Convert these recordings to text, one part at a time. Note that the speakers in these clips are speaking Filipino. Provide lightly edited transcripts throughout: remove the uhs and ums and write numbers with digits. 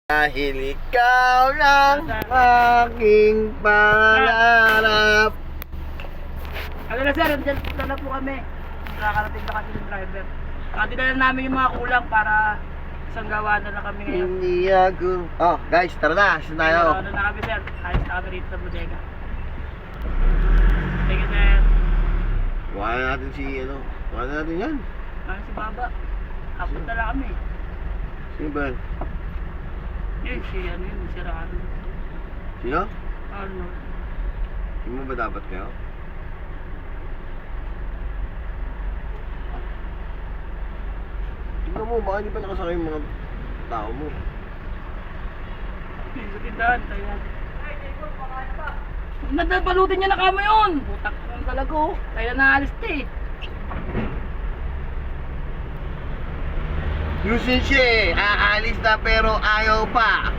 Dahil ikaw lang aking pangarap. Ano na sir, dyan na po kami. Nakakarating na kasi yung driver. Nakatila na namin yung mga kulang para isang gawa na lang kami ngayon. Hindi ako... Oh, guys, tara na. Saan tayo? Ano na kami sir, ayos na kami rito sa bodega. Thank you sir. Kuha na natin si ano. Kuha na natin yan. Ano si Baba? Kapot na lang kami. Sino ba? Yun, si ano yun, si Rano. Sino? Ano? Hindi mo ba dapat kayo? Tingnan mo, baka hindi pa nakasakay yung mga tao mo. Yun, sa tindahan, tayo natin. Nadabalutin niya na kamo yun! Butak ng talago. Tayo na naalis na eh. Yusin siya eh. Aalis na pero ayaw pa.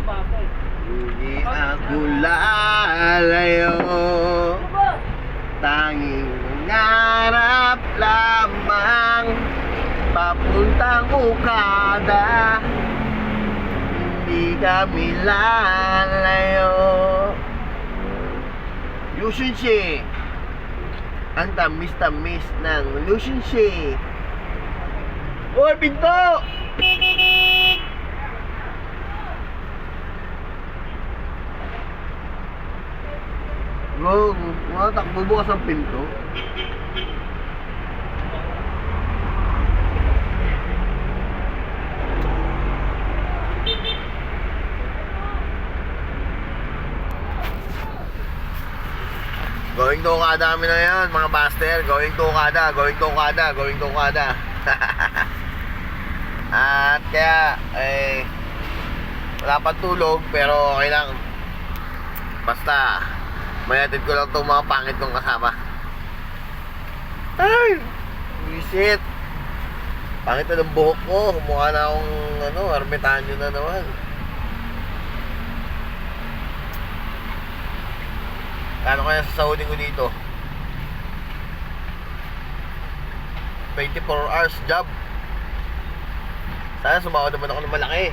Baba eh. Hindi ako lalayo. Baba! Tanging nangarap lamang papuntang ukada. Hindi kami lalayo. Yusin siya. Ang tamis-tamis ng Lucian Shea. Uy, pinto! Bro, takbo bukas ang pinto. Going to Okada kami na yan, mga master. Going to Okada, going to Okada, going to Okada. At kaya, wala pang tulog, pero okay lang. Basta, mayatid ko lang itong mga pangit kong kasama. Ay, visit. Pangit na ng buhok ko. Mukha na akong, ermitanyo na naman. Kano kaya sasahodin ko dito? 24 hours job. Sana sumahod naman ako ng malaki.